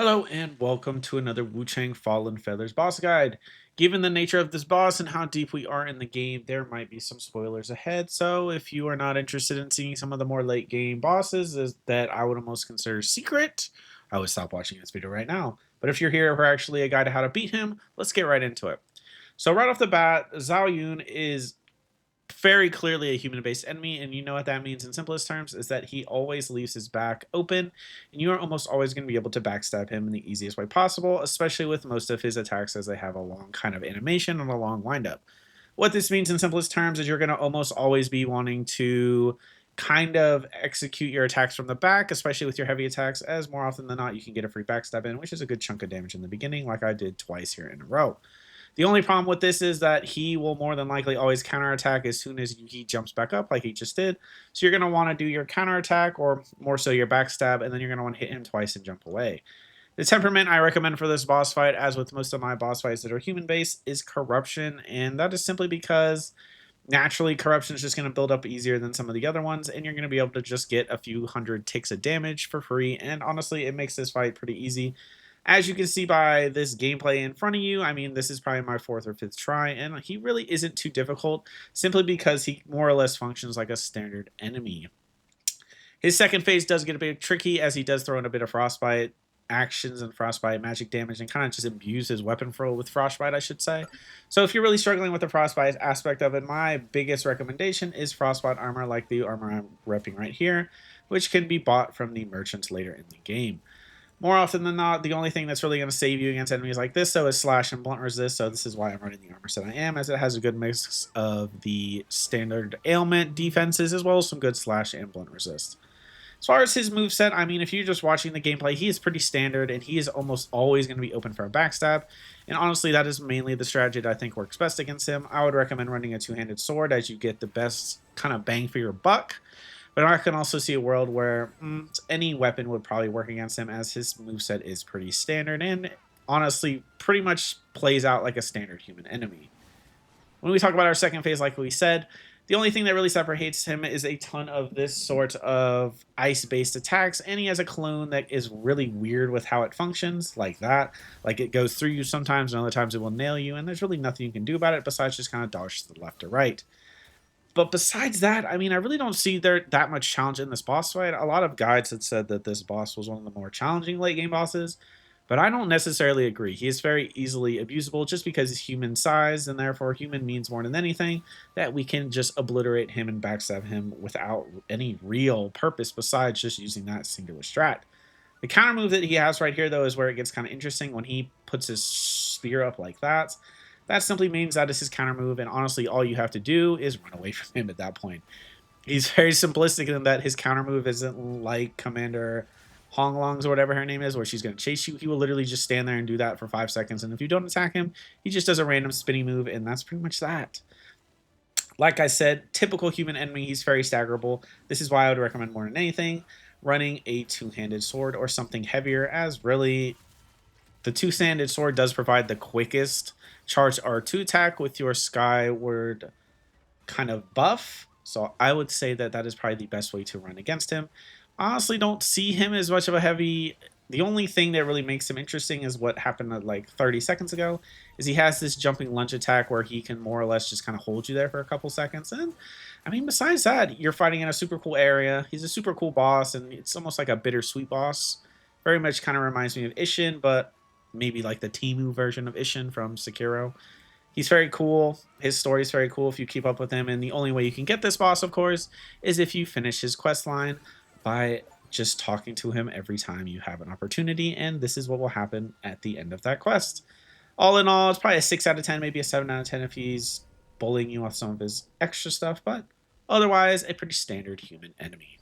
Hello and welcome to another Wuchang Fallen Feathers boss guide. Given the nature of this boss and how deep we are in the game, there might be some spoilers ahead. So if you are not interested in seeing some of the more late game bosses that I would almost consider secret, I would stop watching this video right now. But if you're here for actually a guide to how to beat him, let's get right into it. So right off the bat, Zhao Yun is very clearly a human-based enemy, and you know what that means in simplest terms is that he always leaves his back open, and you are almost always going to be able to backstab him in the easiest way possible, especially with most of his attacks as they have a long kind of animation and a long windup. What this means in simplest terms is you're going to almost always be wanting to kind of execute your attacks from the back, especially with your heavy attacks, as more often than not you can get a free backstab in, which is a good chunk of damage in the beginning, like I did twice here in a row. The only problem with this is that he will more than likely always counterattack as soon as he jumps back up like he just did. So you're going to want to do your counterattack or more so your backstab, and then you're going to want to hit him twice and jump away. The temperament I recommend for this boss fight, as with most of my boss fights that are human-based, is corruption, and that is simply because naturally corruption is just going to build up easier than some of the other ones, and you're going to be able to just get a few hundred ticks of damage for free, and honestly, it makes this fight pretty easy. As you can see by this gameplay in front of you, I mean, this is probably my fourth or fifth try, and he really isn't too difficult, simply because he more or less functions like a standard enemy. His second phase does get a bit tricky, as he does throw in a bit of frostbite actions and frostbite magic damage, and kind of just imbues his weapon throw with frostbite, I should say. So if you're really struggling with the frostbite aspect of it, my biggest recommendation is frostbite armor, like the armor I'm repping right here, which can be bought from the merchants later in the game. More often than not, the only thing that's really going to save you against enemies like this, so is slash and blunt resist. So this is why I'm running the armor set I am, as it has a good mix of the standard ailment defenses as well as some good slash and blunt resist. As far as his moveset, I mean, if you're just watching the gameplay, he is pretty standard, and he is almost always going to be open for a backstab. And honestly, that is mainly the strategy that I think works best against him. I would recommend running a two-handed sword, as you get the best kind of bang for your buck. But I can also see a world where any weapon would probably work against him, as his moveset is pretty standard and honestly pretty much plays out like a standard human enemy. When we talk about our second phase, like we said, the only thing that really separates him is a ton of this sort of ice-based attacks, and he has a clone that is really weird with how it functions, like that. Like, it goes through you sometimes, and other times it will nail you, and there's really nothing you can do about it besides just kind of dodge to the left or right. But besides that, I mean, I really don't see there that much challenge in this boss fight. A lot of guides had said that this boss was one of the more challenging late game bosses, but I don't necessarily agree. He is very easily abusable just because he's human size, and therefore human means more than anything that we can just obliterate him and backstab him without any real purpose besides just using that singular strat. The counter move that he has right here, though, is where it gets kind of interesting when he puts his spear up like that. That simply means that is his counter move, and honestly, all you have to do is run away from him at that point. He's very simplistic in that his counter move isn't like Commander Honglong's or whatever her name is, where she's going to chase you. He will literally just stand there and do that for 5 seconds, and if you don't attack him, he just does a random spinning move, and that's pretty much that. Like I said, typical human enemy, he's very staggerable. This is why I would recommend more than anything running a two-handed sword or something heavier, as really the two-handed sword does provide the quickest charged R2 attack with your skyward kind of buff. So I would say that that is probably the best way to run against him. I honestly don't see him as much of a heavy. The only thing that really makes him interesting is what happened like 30 seconds ago, is he has this jumping lunge attack where he can more or less just kind of hold you there for a couple seconds. And I mean, besides that, you're fighting in a super cool area. He's a super cool boss, and it's almost like a bittersweet boss. Very much kind of reminds me of Ishin, but maybe like the Timu version of Ishin from Sekiro. He's very cool. His story is very cool if you keep up with him, and the only way you can get this boss, of course, is if you finish his quest line by just talking to him every time you have an opportunity, and this is what will happen at the end of that quest. All in all, it's probably a 6 out of 10, maybe a 7 out of 10 if he's bullying you with some of his extra stuff, but otherwise, a pretty standard human enemy.